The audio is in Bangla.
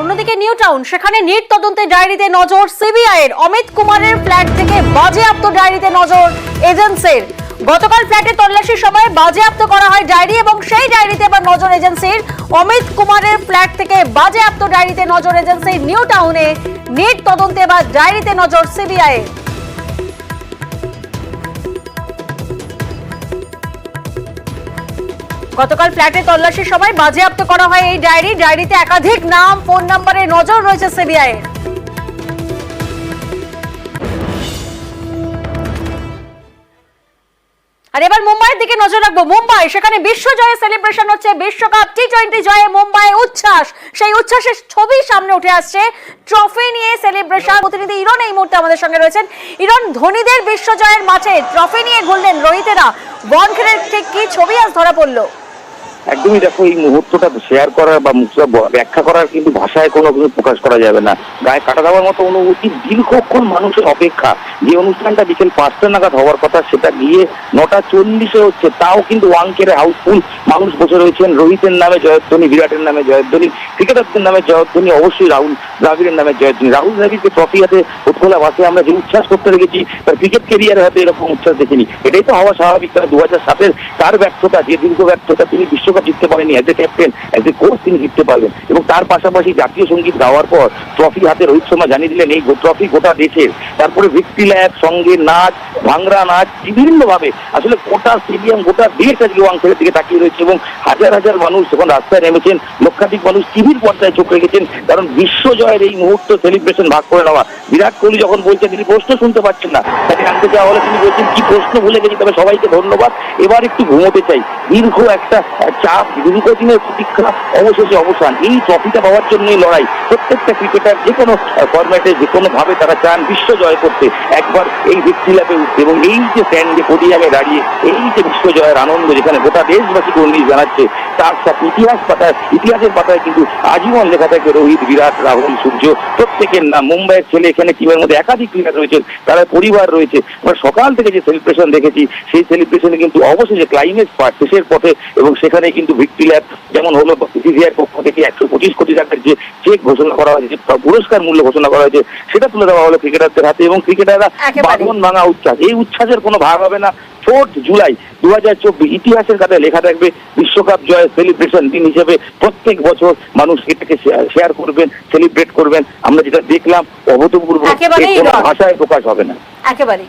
অন্যদিকে নিউ টাউন, সেখানে নিট তদন্তে ডায়েরিতে নজর সিবিআই এর। অমিত কুমারের ফ্ল্যাট থেকে বাজেয়াপ্ত ডায়েরিতে নজর এজেন্সির। গতকাল ফ্ল্যাটে তল্লাশির সময় বাজেয়াপ্ত করা হয় ডায়েরি এবং সেই ডায়েরিতে এবার নজর এজেন্সির। অমিত কুমারের ফ্ল্যাট থেকে বাজেয়াপ্ত ডায়েরিতে নজর এজেন্সির। নিউ টাউনে নিট তদন্তে এবার ডায়েরিতে নজর সিবিআই এর। গতকাল ফ্ল্যাটে তল্লাশির সময় বাজেয়াপ্ত করা হয় এই ডায়েরিতে একাধিক নাম, ফোন নম্বরে নজর রয়েছে সিবিআই এর। আর এবার মুম্বাইয়ের দিকে নজর রাখবো। মুম্বাই, সেখানে বিশ্বজয়ের সেলিব্রেশন হচ্ছে। বিশ্বকাপ টি20 জয়ে মুম্বাই উচ্ছ্বাস, সেই উচ্ছ্বাসের ছবি সামনে উঠে আসছে। ট্রফি নিয়ে সেলিব্রেশন। প্রতিনিধি ইরন এই মুহূর্তে আমাদের সঙ্গে রয়েছেন। ইরন, ধোনিদের বিশ্বজয়ের মাঠে ট্রফি নিয়ে ঘুরলেন রোহিতেরা। ওয়ানখেড়ের ঠিক কি ছবি আজ ধরা পড়লো? একদমই দেখো, এই মুহূর্তটা শেয়ার করার বা ব্যাখ্যা করার কিন্তু ভাষায় কোনো কিছু প্রকাশ করা যাবে না। গায়ে কাটা দেওয়ার মতো অনুভূতি। দীর্ঘক্ষণ মানুষের অপেক্ষা। যে অনুষ্ঠানটা বিকেল 5টা নাগাদ হওয়ার কথা, সেটা গিয়ে 9টা 40-এ হচ্ছে। তাও কিন্তু ওয়াংখেড়ে হাউসফুল। মানুষ বসে রয়েছেন। রোহিতের নামে জয়ধ্বনি, বিরাটের নামে জয়ধ্বনি, ক্রিকেটারদের নামে জয়ধ্বনি, অবশ্যই রাহুল দ্রাবিড়ের নামে জয়ধ্বনি। রাহুল দ্রাবিড়কে ট্রফি হাতে উৎকলা বাসে আমরা যে উচ্ছ্বাস করতে দেখেছি, তার ক্রিকেট কেরিয়ারে হয়তো এরকম উচ্ছ্বাস দেখিনি। এটাই তো হওয়া স্বাভাবিক। তার 2007-এর তার ব্যর্থতা, যে দীর্ঘ ব্যর্থতা, তিনি বিশ্বকাপ জিততে পারেনি। As a captain, as a coach তিনি জিততে পারবেন। এবং তার পাশাপাশি জাতীয় সঙ্গীত গাওয়ার পর ট্রফি হাতে রোহিত শর্মা জানিয়ে দিলেন এই ট্রফি গোটা দেশের। তারপরে ভিক্টরি ল্যাব, সঙ্গে নাচ, ভাংরা নাচ, বিভিন্ন ভাবে আসলে গোটা স্টেডিয়াম, গোটা দেশ আজকে ওয়াংখেড়ের দিকে তাকিয়ে রয়েছে। এবং হাজার হাজার মানুষ যখন রাস্তায় নেমেছেন, লক্ষাধিক মানুষ টিভির পর্দায় চোখ রেখেছেন। কারণ বিশ্বজয়ের এই মুহূর্ত সেলিব্রেশন ভাগ করে নেওয়া। বিরাট কোহলি যখন বলছেন তিনি প্রশ্ন শুনতে পাচ্ছেন না, তাকে আনতে যাওয়া হলে তিনি বলছেন কি প্রশ্ন ভুলে গেছি, তবে সবাইকে ধন্যবাদ, এবার একটু ঘুমোতে চাই। দীর্ঘ একটা চাপ, দীর্ঘদিনের প্রতীক্ষা, অবশেষে অবসান। এই ট্রফিটা পাওয়ার জন্যই লড়াই। প্রত্যেকটা ক্রিকেটার যে কোনো ফরম্যাটে, যে কোনো ভাবে তারা চান বিশ্ব জয় করতে, একবার এই ভিক্টরি ল্যাপে উঠতে। এবং এই যে স্ট্যান্ডে পোডিয়ামে দাঁড়িয়ে এই যে বিশ্বজয়ের আনন্দ, যেখানে গোটা দেশবাসী কর্মী জানাচ্ছে, তার সাথে ইতিহাসের পাতায় কিন্তু আজীবন লেখা থাকবে রোহিত, বিরাট, রাহুল, সূর্য, প্রত্যেকের নাম। মুম্বাইয়ের ছেলে, এখানে টিমের মধ্যে একাধিক ক্রিকেটার রয়েছেন, তারা পরিবার রয়েছে। আমরা সকাল থেকে যে সেলিব্রেশন দেখেছি, সেই সেলিব্রেশনে কিন্তু অবশেষে ক্লাইম্যাক্স পার্ট শেষের পথে। এবং সেখানে কিন্তু ভিক্টরি ল্যাব যেমন হলো, বিসিসিআইয়ের পক্ষ থেকে 125 কোটি টাকার যে চেক ঘোষণা করা হয়েছে, যে পুরস্কার মূল্য ঘোষণা করা হয়েছে, সেটা তুলে দেওয়া হলো ক্রিকেটারদের হাতে। এবং ক্রিকেটাররা বাঁধন ভাঙা উচ্ছ্বাস। এই উচ্ছ্বাসের কোনো ভাগ হবে না। 4 জুলাই 2024 ইতিহাসের খাতায় লেখা থাকবে বিশ্বকাপ জয়ের সেলিব্রেশন দিন হিসেবে। প্রত্যেক বছর মানুষ এটাকে শেয়ার করবেন, সেলিব্রেট করবেন। আমরা যেটা দেখলাম অভূতপূর্ব, ভাষায় প্রকাশ হবে না। একেবারে।